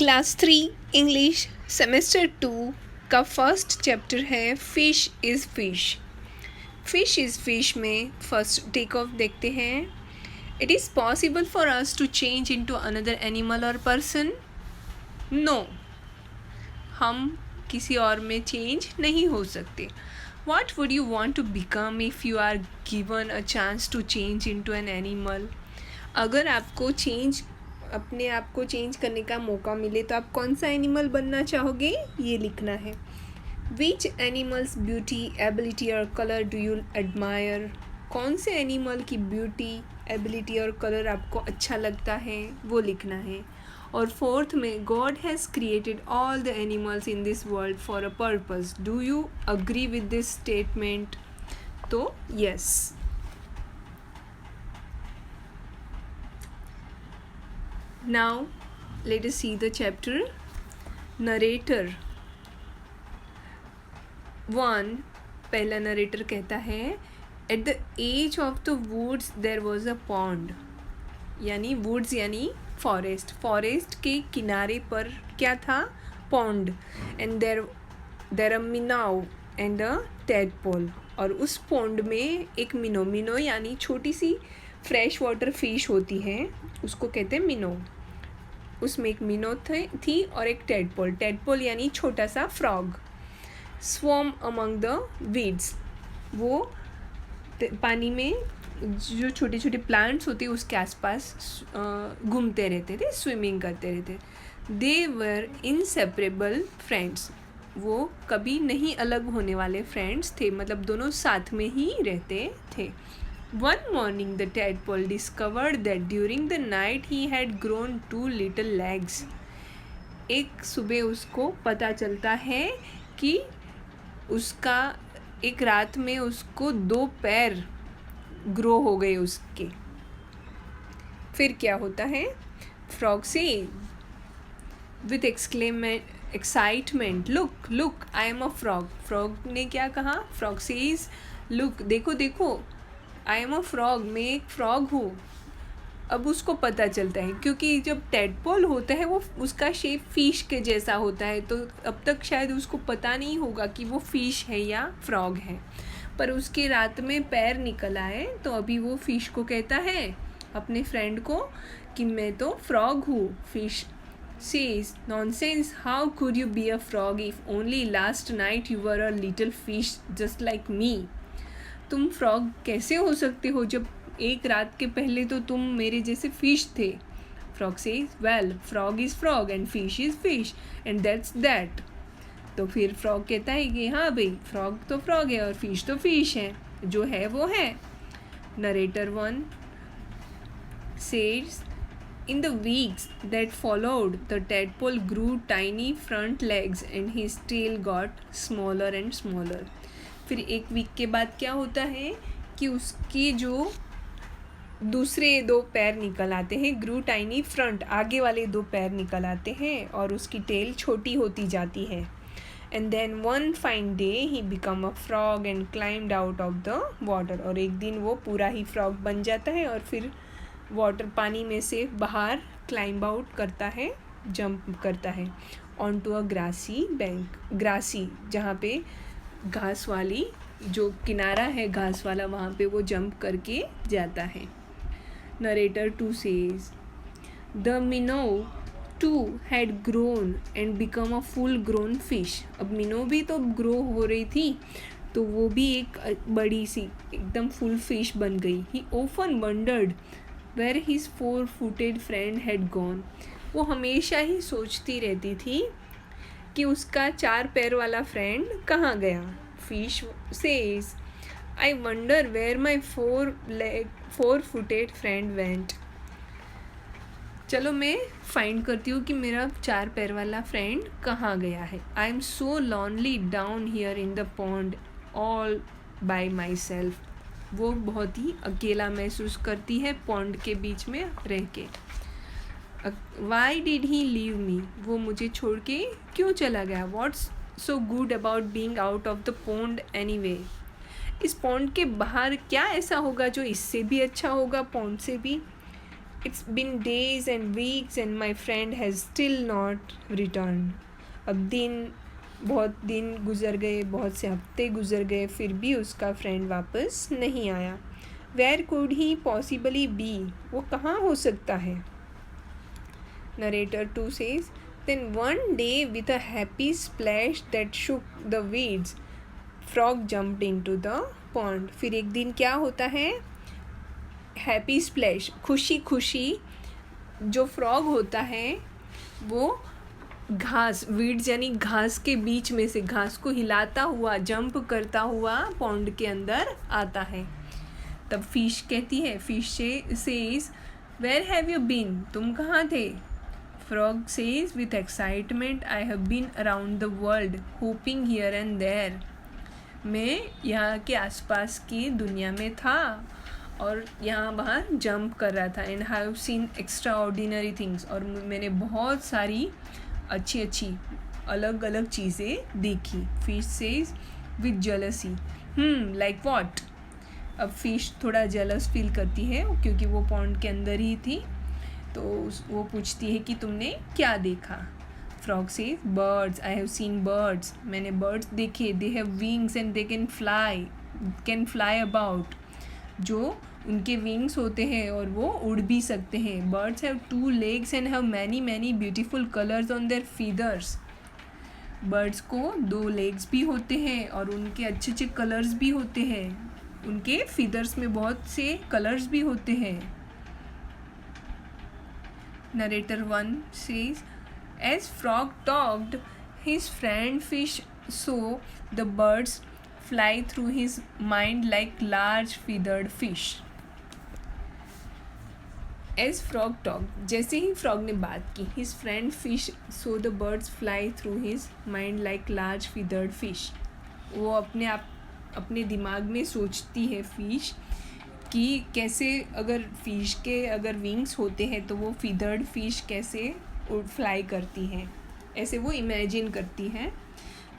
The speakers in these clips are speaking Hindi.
क्लास 3 इंग्लिश सेमेस्टर 2 का फर्स्ट चैप्टर है fish is fish. Fish is fish में फर्स्ट टेक ऑफ देखते हैं। It is possible for us to change into another animal और पर्सन। नो, हम किसी और में चेंज नहीं हो सकते। What would you want to become if you are given a chance to change into an animal? अगर आपको अपने आप को चेंज करने का मौका मिले तो आप कौन सा एनिमल बनना चाहोगे, ये लिखना है। Which animal's beauty, ability और कलर do you admire? कौन से एनिमल की ब्यूटी, एबिलिटी और कलर आपको अच्छा लगता है, वो लिखना है। और फोर्थ में God has created all the animals in this world for a purpose. Do you agree with this statement? तो yes. Now let us see the chapter. Narrator 1, पहला नरेटर कहता है at the edge of the woods there was a pond, यानी वुड्स यानी फॉरेस्ट के किनारे पर क्या था, pond. And there a minnow and a tadpole, और उस पॉन्ड में एक मिनो यानी छोटी सी फ्रेश वाटर फिश होती है, उसको कहते हैं मिनो। उसमें एक मिनो थी और एक टेडपोल यानी छोटा सा frog. Swam among the weeds, वो पानी में जो छोटे छोटे प्लांट्स होते हैं उसके आसपास घूमते रहते थे, स्विमिंग करते रहते। दे वर इनसेपरेबल फ्रेंड्स, वो कभी नहीं अलग होने वाले फ्रेंड्स थे, मतलब दोनों साथ में ही रहते थे। One morning the tadpole discovered that during the night he had grown 2 little legs. एक सुबह उसको पता चलता है कि उसका एक रात में उसको 2 पैर ग्रो हो गए उसके। फिर क्या होता है, फ्रॉग से with excitement look I am a frog. Frog ने क्या कहा, फ्रॉग सेज लुक, देखो देखो, आई एम अ फ्रॉग, मैं एक फ्रॉग हूँ। अब उसको पता चलता है, क्योंकि जब टेडपोल होता है वो उसका शेप फिश के जैसा होता है, तो अब तक शायद उसको पता नहीं होगा कि वो फिश है या फ्रॉग है। पर उसके रात में पैर निकल आए तो अभी वो फिश को कहता है, अपने फ्रेंड को, कि मैं तो फ्रॉग हूँ। Fish says nonsense, how could you be a frog if only last night you were a little fish just like me. तुम फ्रॉग कैसे हो सकते हो जब एक रात के पहले तो तुम मेरे जैसे फिश थे। Frog says well frog is frog and fish is fish and that's that. तो फिर फ्रॉग कहता है कि हाँ भाई, फ्रॉग तो फ्रॉग है और फिश तो फिश है, जो है वो है। Narrator 1 says in the weeks that followed the tadpole grew tiny front legs and his tail got smaller and smaller। फिर एक वीक के बाद क्या होता है कि उसके जो दूसरे 2 पैर निकल आते हैं, ग्रू टाइनी फ्रंट, आगे वाले 2 पैर निकल आते हैं और उसकी टेल छोटी होती जाती है। And then one fine day he become a frog and climbed out of the water। और एक दिन वो पूरा ही फ्रॉग बन जाता है और फिर पानी में से बाहर क्लाइंब आउट करता है, जंप करता है ऑन टू अ ग्रासी, जहाँ पे घास वाली जो किनारा है घास वाला, वहाँ पे वो जंप करके जाता है। Narrator 2 says the minnow too had grown and become a full grown fish। अब मिनो भी तो ग्रो हो रही थी, तो वो भी एक बड़ी सी एकदम फुल फिश बन गई। He often wondered where his 4-footed friend had gone। वो हमेशा ही सोचती रहती थी कि उसका 4 पैर वाला फ्रेंड कहाँ गया। Fish says I wonder where my 4-footed friend went। चलो मैं फाइंड करती हूँ कि मेरा 4 पैर वाला फ्रेंड कहाँ गया है। I am so lonely down here in the pond all bye my self. वो बहुत ही अकेला महसूस करती है पॉन्ड के बीच में रह के। Why did he leave me, वो मुझे छोड़ के क्यों चला गया। What's so good about being out of the pond anyway. इस पॉन्ड के बाहर क्या ऐसा होगा जो इससे भी अच्छा होगा, पॉन्ड से भी। It's been days and weeks and my friend has still not returned. अब बहुत दिन गुज़र गए, बहुत से हफ्ते गुज़र गए, फिर भी उसका फ्रेंड वापस नहीं आया. Where could he possibly be? वो कहाँ हो सकता है? Narrator 2 says, then one day with a happy splash that shook the weeds, frog jumped into the pond. फिर एक दिन क्या होता है? हैप्पी स्प्लैश, खुशी खुशी जो फ्रॉग होता है वो घास, वीड्स यानी घास के बीच में से घास को हिलाता हुआ, जंप करता हुआ पॉन्ड के अंदर आता है. तब फिश कहती है, fish says, where have you been? तुम कहाँ थे? Frog says with excitement, I have been around the world hopping here and there. मैं यहाँ के आसपास की दुनिया में था और यहाँ वहाँ जंप कर रहा था. And have seen extra ordinary things, और मैंने बहुत सारी अच्छी अच्छी अलग अलग चीज़ें देखी. Fish says with jealousy, like what? अब फिश थोड़ा जेलस फील करती है क्योंकि वो पॉन्ड के अंदर ही थी, तो वो पूछती है कि तुमने क्या देखा? Frog says, birds, I have seen birds. मैंने बर्ड्स देखे. They have wings and they can fly about. जो उनके विंग्स होते हैं और वो उड़ भी सकते हैं. Birds have 2 legs and have many beautiful colours on their feathers. Birds को 2 legs भी होते हैं और उनके अच्छे अच्छे कलर्स भी होते हैं. उनके फीदर्स में बहुत से कलर्स भी होते हैं. Narrator 1 says, as frog talked his friend fish saw the birds fly through his mind like large feathered fish. As frog talked, जैसे ही फ्रॉग ने बात की, his friend fish saw the birds fly through his mind like large feathered fish. वो अपने दिमाग में सोचती है फिश कि कैसे अगर फिश के अगर विंग्स होते हैं तो वो फीदर्ड फिश कैसे फ्लाई करती हैं, ऐसे वो इमेजिन करती हैं.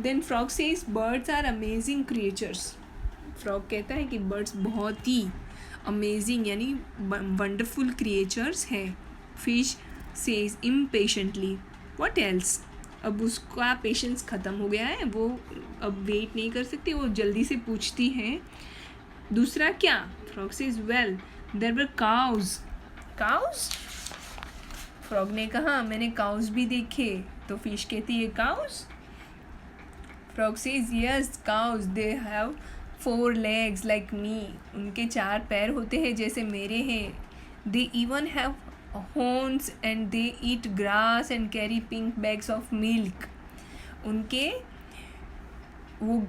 Then frog says, birds are amazing creatures. Frog कहता है कि बर्ड्स बहुत ही अमेजिंग यानी वंडरफुल क्रिएचर्स हैं. Fish says impatiently, what else? अब उसका पेशेंस ख़त्म हो गया है, वो अब वेट नहीं कर सकती, वो जल्दी से पूछती है, दूसरा क्या? Frog says, well there were cows. Cows? Frog ने कहा, मैंने काउज भी देखे. तो फिश कहती है, cows? Frog says, yes cows, they have 4 legs like me. उनके 4 पैर होते हैं जैसे मेरे हैं. They even have horns and they eat grass and carry pink bags of milk. उनके वो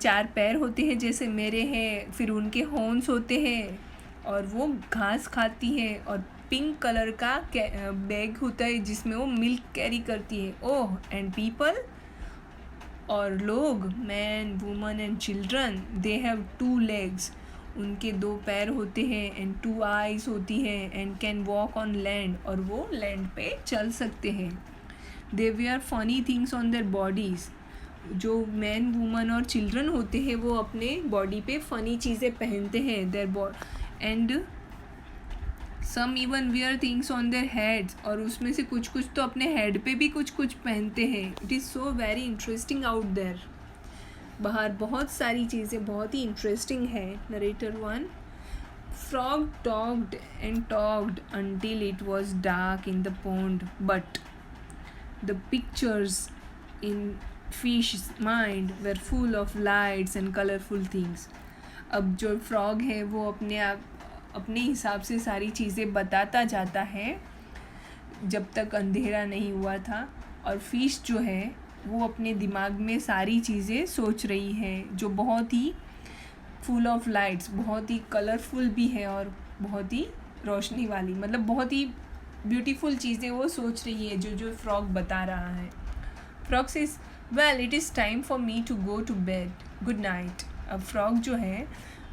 4 पैर होते हैं जैसे मेरे हैं, फिर उनके हॉर्न्स होते हैं और वो घास खाती है और पिंक कलर का बैग होता है जिसमें वो मिल्क कैरी करती है. ओह, एंड पीपल, और लोग, man woman and children, they have 2 legs. उनके 2 पैर होते हैं एंड 2 eyes होती हैं and can walk on land, और वो लैंड पे चल सकते हैं. They were funny things on their bodies. जो मैन वुमन और चिल्ड्रन होते हैं वो अपने बॉडी पे फ़नी चीज़ें पहनते हैं. There and some even wear things on their heads, और उसमें से कुछ कुछ तो अपने हेड पे भी कुछ कुछ पहनते हैं. It is so very interesting out there. बाहर बहुत सारी चीज़ें बहुत ही इंटरेस्टिंग है. Narrator 1, frog talked and talked until it was dark in the pond, but the pictures in fish's mind were full of lights and colorful things. अब जो फ्रॉग है वो अपने हिसाब से सारी चीज़ें बताता जाता है जब तक अंधेरा नहीं हुआ था, और फिश जो है वो अपने दिमाग में सारी चीज़ें सोच रही है जो बहुत ही फुल ऑफ लाइट्स, बहुत ही कलरफुल भी है और बहुत ही रोशनी वाली, मतलब बहुत ही ब्यूटीफुल चीज़ें वो सोच रही है जो फ्रॉग बता रहा है. Frog says, well it is time for me to go to bed, good night. अब फ्रॉग जो है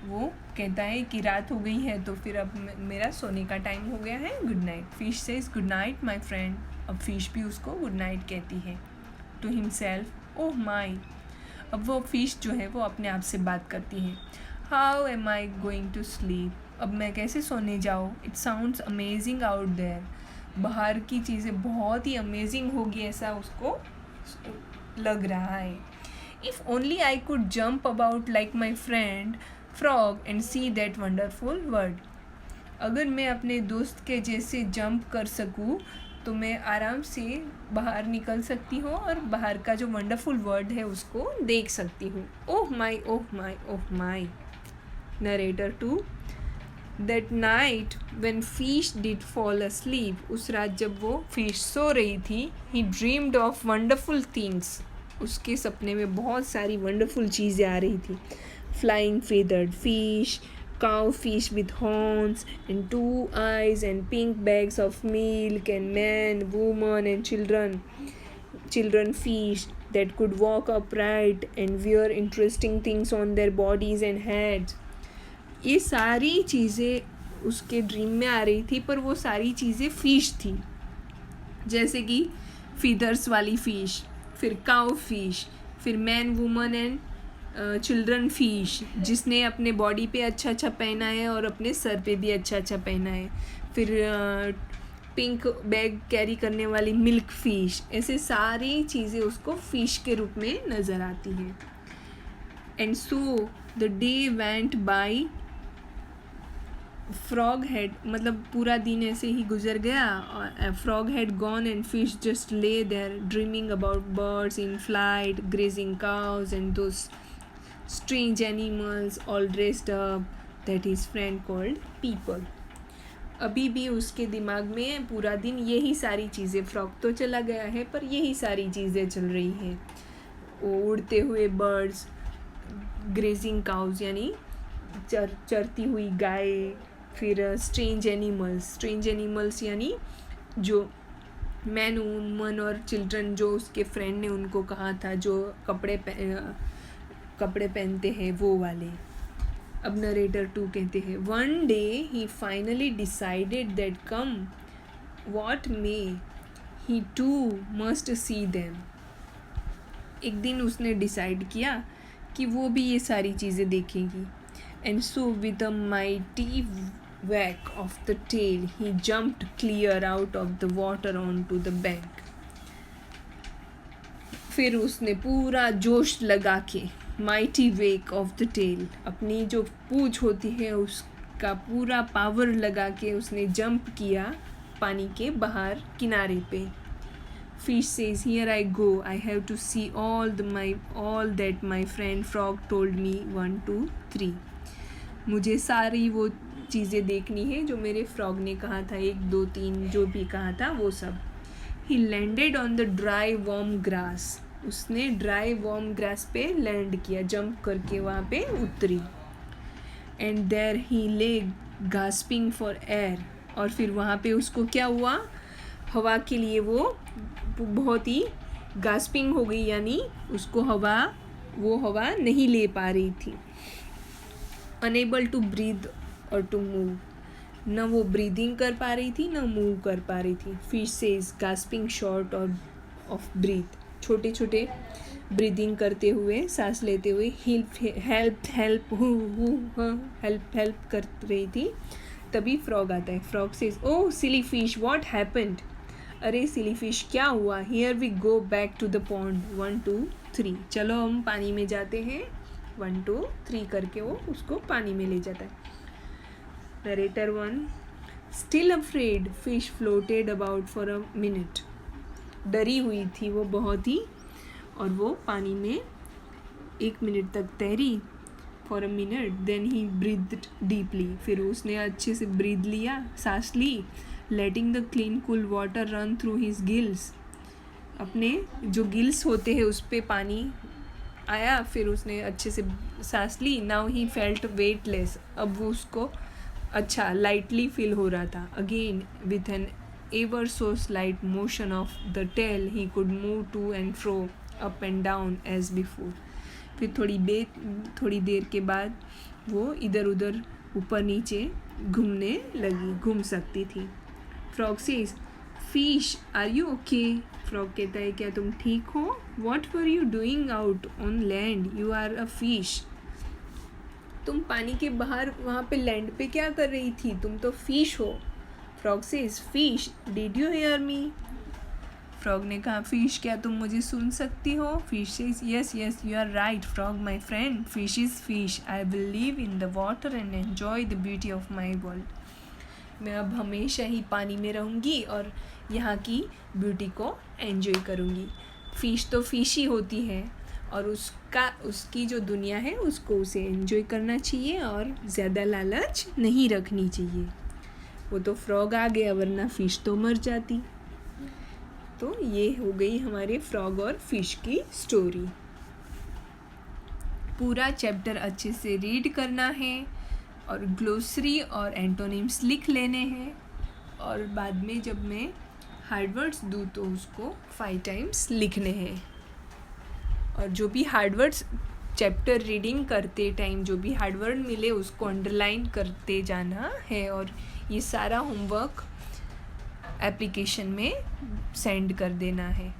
वो कहता है कि रात हो गई है तो फिर अब मेरा सोने का टाइम हो गया है, good night. Fish says, good night my friend. अब फिश भी उसको गुड नाइट कहती है. टू हिमसेल्फ, ओह माई. अब वो फिश जो है वो अपने आप से बात करती है, how am I going to sleep? अब मैं कैसे सोने जाऊँ, it sounds amazing out there, बाहर की चीज़ें बहुत ही अमेजिंग होगी ऐसा उसको लग रहा है. If only I could jump about like my friend frog and see that wonderful world. अगर मैं अपने दोस्त के जैसे जंप कर सकूँ तो मैं आराम से बाहर निकल सकती हूँ और बाहर का जो वंडरफुल वर्ल्ड है उसको देख सकती हूँ. Oh my oh my oh my. Narrator 2. That night when fish did fall asleep, उस रात जब वो फिश सो रही थी, he dreamed of wonderful things, उसके सपने में बहुत सारी वंडरफुल चीज़ें आ रही थी. Flying feathered fish, cow fish with horns and 2 eyes, and pink bags of milk, and men, women and children fish that could walk upright and wear interesting things on their bodies and heads. ये सारी चीज़ें उसके ड्रीम में आ रही थी, पर वो सारी चीज़ें फिश थी, जैसे कि फीदर्स वाली फ़िश, फिर काउ फिश, फिर man woman and children fish जिसने अपने बॉडी पे अच्छा अच्छा पहना है और अपने सर पे भी अच्छा अच्छा पहना है, फिर पिंक बैग कैरी करने वाली मिल्क फिश. ऐसे सारी चीज़ें उसको फ़िश के रूप में नज़र आती हैं. And so the day went by. Frog had, मतलब पूरा दिन ऐसे ही गुजर गया. Frog had gone and fish just lay their dreaming about birds in flight, grazing cause and those strange animals all dressed up that his friend called people. अभी भी उसके दिमाग में पूरा दिन यही सारी चीज़ें, फ्रॉग तो चला गया है पर यही सारी चीज़ें चल रही हैं. वो उड़ते हुए बर्ड्स, ग्रेजिंग काउज यानी चरती हुई गाय, फिर स्ट्रेंज एनिमल्स यानी जो मैन वुमन और चिल्ड्रन जो उसके फ्रेंड ने उनको कहा था जो कपड़े पहनते हैं वो वाले. अब नरेटर 2 कहते हैं, one day he finally decided that come what may he too must see them. एक दिन उसने डिसाइड किया कि वो भी ये सारी चीज़ें देखेगी. And so with a mighty whack of the tail he jumped clear out of the water onto the bank. फिर उसने पूरा जोश लगा के mighty wake of the tail, अपनी जो पूँछ होती है उसका पूरा पावर लगा के उसने जंप किया पानी के बाहर किनारे पे. Fish says, here I go, I have to see all that my friend frog told me 1 2 3. मुझे सारी वो चीज़ें देखनी है जो मेरे फ्रॉग ने कहा था, 1 2 3 जो भी कहा था वो सब. ही landed on the dry warm grass, उसने ड्राई वार्म ग्रास पे लैंड किया, जंप करके वहाँ पे उतरी. एंड देयर ही ले गास्पिंग फॉर एयर, और फिर वहाँ पे उसको क्या हुआ, हवा के लिए वो बहुत ही गास्पिंग हो गई, यानी उसको वो हवा नहीं ले पा रही थी. अनेबल टू ब्रीथ और टू मूव, न वो ब्रीदिंग कर पा रही थी न मूव कर पा रही थी. फिश सेज गास्पिंग शॉर्ट और ऑफ ब्रीथ, छोटे छोटे ब्रीदिंग करते हुए, सांस लेते हुए हेल्प कर रही थी. तभी फ्रॉग आता है. Frog says, oh silly fish what happened, अरे सिली फिश क्या हुआ. Here we go back to the pond 1 2 3, चलो हम पानी में जाते हैं. 1 2 3 करके वो उसको पानी में ले जाता है. Narrator 1. Still afraid fish floated about for a minute, डरी हुई थी वो बहुत ही, और वो पानी में 1 मिनट तक तैरी. For a minute then he breathed deeply, फिर उसने अच्छे से ब्रीथ लिया, सांस ली. Letting the clean cool water run through his gills, अपने जो गिल्स होते हैं उस पर पानी आया, फिर उसने अच्छे से सांस ली. नाउ ही फेल्ट वेटलेस, अब वो उसको अच्छा लाइटली फील हो रहा था. Again with an ever so slight motion of the tail he could move to and fro up and down as before. फिर थोड़ी देर के बाद वो इधर उधर ऊपर नीचे घूम सकती थी. Frog says, fish are you okay. Frog कहता है, क्या तुम ठीक हो. What were you doing out on land, you are a fish. तुम पानी के बाहर वहाँ पे लैंड पे क्या कर रही थी? तुम तो फिश हो। Frog says fish, did you hear me? Frog ने कहा फिश, क्या तुम मुझे सुन सकती हो? Fish says yes yes you are right frog my friend, fish is fish, I will live in the water and enjoy the beauty of my world. मैं अब हमेशा ही पानी में रहूँगी और यहाँ की ब्यूटी को एन्जॉय करूँगी। फ़िश तो फ़िश ही होती है और उसकी जो दुनिया है उसको उसे एन्जॉय करना चाहिए और ज़्यादा लालच नहीं रखनी चाहिए। वो तो फ्रॉग आ गया, वरना फ़िश तो मर जाती। तो ये हो गई हमारे फ्रॉग और फ़िश की स्टोरी। पूरा चैप्टर अच्छे से रीड करना है और ग्लोसरी और एंटोनिम्स लिख लेने हैं, और बाद में जब मैं हार्ड वर्ड्स दूँ तो उसको 5 टाइम्स लिखने हैं। और जो भी हार्ड वर्ड्स चैप्टर रीडिंग करते टाइम जो भी हार्ड वर्ड मिले उसको अंडरलाइन करते जाना है, और ये सारा होमवर्क एप्लीकेशन में सेंड कर देना है।